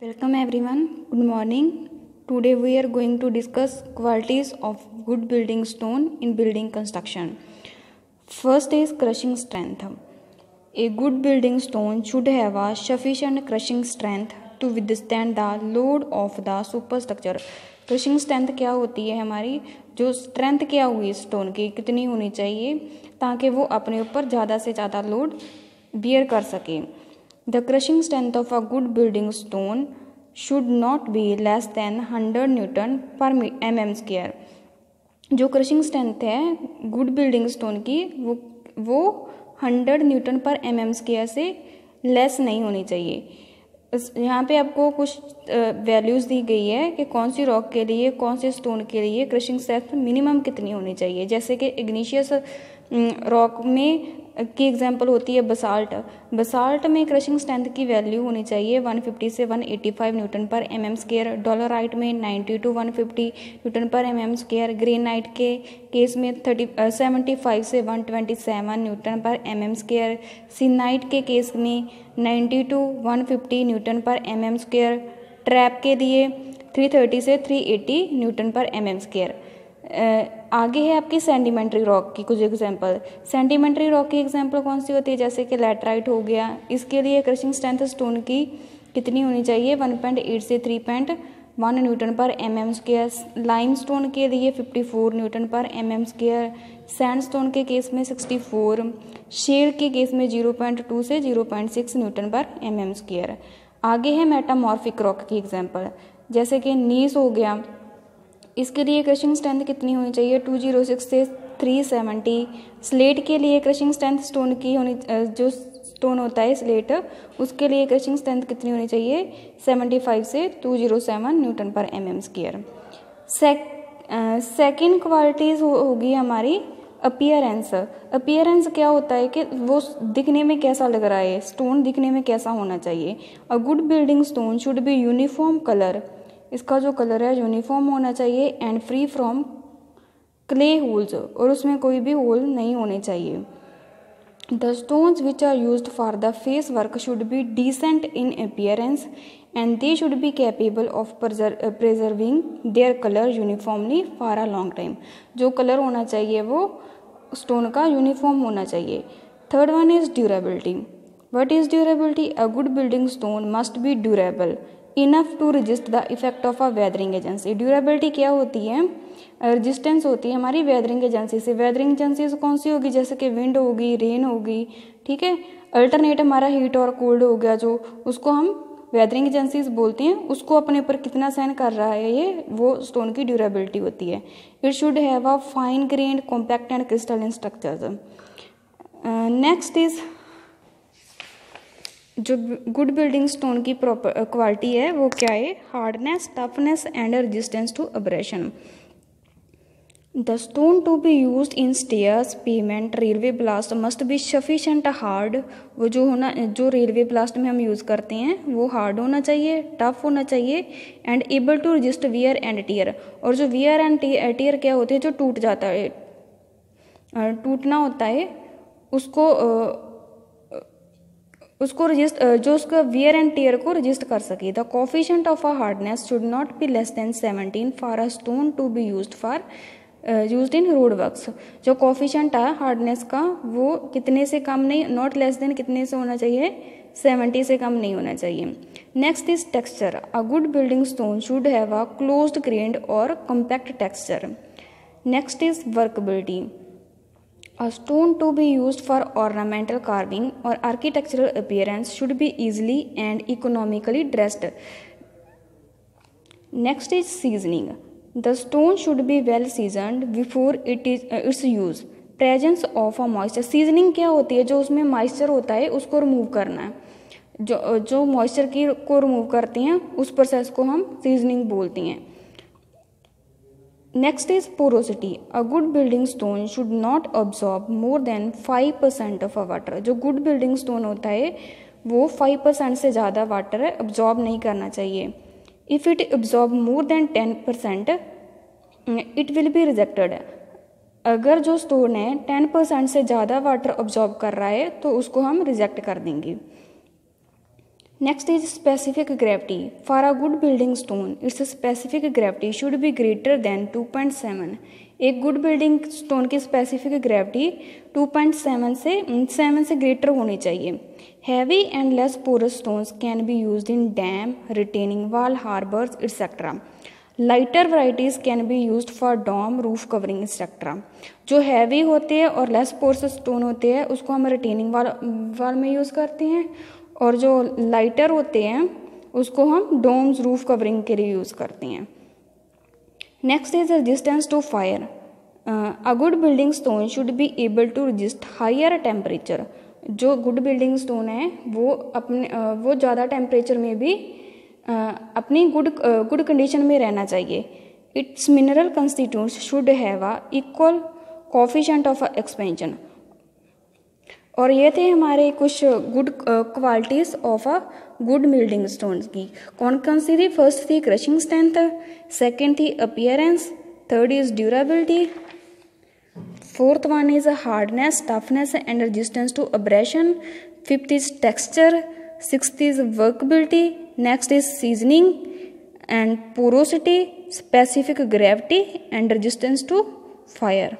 Welcome everyone. Good morning. Today we are going to discuss qualities of good building stone in building construction. First is crushing strength. A good building stone should have a sufficient crushing strength to withstand the load of the superstructure. Crushing strength क्या होती है, हमारी जो strength क्या हुई stone की कितनी होनी चाहिए ताकि वो अपने ऊपर ज़्यादा से ज़्यादा लोड बियर कर सके. The crushing strength of a good building stone should not be less then 100 Newton पर mm². जो क्रशिंग स्ट्रेंथ है गुड बिल्डिंग स्टोन की वो 100 न्यूटन पर mm² से लेस नहीं होनी चाहिए. यहाँ पे आपको कुछ वैल्यूज़ दी गई है कि कौन सी रॉक के लिए कौन से स्टोन के लिए क्रशिंग स्ट्रेंथ मिनिमम कितनी होनी चाहिए. जैसे कि इग्नीशियस रॉक में की एग्जांपल होती है बसाल्ट. बसाल्ट में क्रशिंग स्ट्रेंथ की वैल्यू होनी चाहिए 150 से 185 न्यूटन पर mm². डोलोराइट में 90 to 150 न्यूटन पर mm². ग्रेनाइट के केस में 75 से 127 न्यूटन पर mm². सीनाइट के केस में 90 to 150 न्यूटन पर mm². ट्रैप के लिए 330 से 380 न्यूटन पर mm². आगे है आपकी सेंडिमेंट्री रॉक की कुछ एग्जांपल. सेंडिमेंट्री रॉक की एग्जांपल कौन सी होती है, जैसे कि लैटराइट हो गया. इसके लिए क्रशिंग स्ट्रेंथ स्टोन की कितनी होनी चाहिए 1.8 से 3.1 न्यूटन पर mm². लाइम स्टोन के लिए 54 न्यूटन पर mm². सैंड स्टोन के केस में 64. शेल के केस में 0.2 से 0.6 न्यूटन पर mm². आगे है मेटामॉर्फिक रॉक की एग्जांपल, जैसे कि नीस हो गया. इसके लिए क्रशिंग स्ट्रेंथ कितनी होनी चाहिए 206 से 370. स्लेट के लिए क्रशिंग स्ट्रेंथ स्टोन की होनी जो स्टोन होता है स्लेट उसके लिए क्रशिंग स्ट्रेंथ कितनी होनी चाहिए 75 से 207 न्यूटन पर mm². सेकेंड क्वालिटीज होगी हमारी अपीयरेंस. अपीयरेंस क्या होता है कि वो दिखने में कैसा लग रहा है, स्टोन दिखने में कैसा होना चाहिए. A good building stone should be uniform colour. इसका जो कलर है यूनिफॉर्म होना चाहिए and free from clay holes, और उसमें कोई भी होल नहीं होने चाहिए. The stones which are used for the face work should be decent in appearance and they should be capable of preserving their colour uniformly for a long time. जो colour होना चाहिए वो स्टोन का uniform होना चाहिए. Third one is durability. What is durability? A good building stone must be durable enough to resist the effect of a weathering agency. Durability क्या होती है, रेजिस्टेंस होती है हमारी वेदरिंग एजेंसी से. वेदरिंग एजेंसी कौन सी होगी, जैसे कि विंड होगी, रेन होगी, ठीक है. अल्टरनेट हमारा हीट और कोल्ड हो गया जो उसको हम वेदरिंग एजेंसीज बोलते हैं. उसको अपने ऊपर कितना सहन कर रहा है ये वो स्टोन की ड्यूरेबिलिटी होती है. It should have a fine grained compact and crystalline structures. Next is जो गुड बिल्डिंग स्टोन की प्रॉपर क्वालिटी है वो क्या है, hardness, toughness and resistance to abrasion. The stone to be used in stairs, pavement, railway ballast must be sufficient hard. वो जो railway blast में हम यूज़ करते हैं वो हार्ड होना चाहिए, टफ होना चाहिए and able to resist wear and tear. और जो वियर एंड टीयर क्या होते हैं, जो टूट जाता है, टूटना होता है उसको रजिस्ट जो उसका वियर एंड टीयर को रजिस्ट कर सके. The coefficient of a hardness should not be less than 17 for a stone to be used in road works. जो कोफिशिएंट है हार्डनेस का वो कितने से कम नहीं, नॉट लेस देन कितने से होना चाहिए 70 से कम नहीं होना चाहिए. Next is texture. A good building stone should have a closed grained और compact texture. Next is workability. A stone to be used for ornamental carving or architectural appearance should be easily and economically dressed. Next is seasoning. The stone should be well seasoned before its use. Presence of a moisture. Seasoning क्या होती है, जो उसमें moisture होता है उसको remove करना है. जो मॉइस्चर को रिमूव करते हैं उस प्रोसेस को हम सीजनिंग बोलते हैं. Next is porosity. A good building stone should not absorb more than 5% of a water. जो good building stone होता है वो 5% से ज़्यादा वाटर absorb नहीं करना चाहिए. If it absorb more than 10%, it will be rejected. अगर जो स्टोन है 10% से ज़्यादा वाटर absorb कर रहा है तो उसको हम रिजेक्ट कर देंगे. Next is specific gravity. For a good building stone, its specific gravity should be greater than 2.7. एक गुड बिल्डिंग स्टोन की स्पेसिफिक ग्रेविटी 2.7 से ग्रेटर होनी चाहिए. Heavy and less porous stones can be used in dam, retaining wall, harbours etcetera. Lighter varieties can be used for dome, roof covering etcetera. जो heavy होते हैं और less porous stone होते हैं उसको हम रिटेनिंग वॉल में यूज़ करते हैं, और जो लाइटर होते हैं उसको हम डोम्स, रूफ कवरिंग के लिए यूज़ करते हैं. Next is resistance to fire. A good building stone should be able to resist higher temperature. जो गुड बिल्डिंग स्टोन है वो ज़्यादा टेम्परेचर में भी अपनी गुड कंडीशन में रहना चाहिए. Its mineral constituents should have a equal coefficient of expansion. और ये थे हमारे कुछ good qualities of a good building stones की. कौन कौन सी थी? फर्स्ट थी क्रशिंग स्ट्रेंथ, सेकंड थी appearance, third is durability, fourth one is hardness, toughness and resistance to abrasion, fifth is texture, sixth is workability, next is seasoning and porosity, specific gravity and resistance to fire.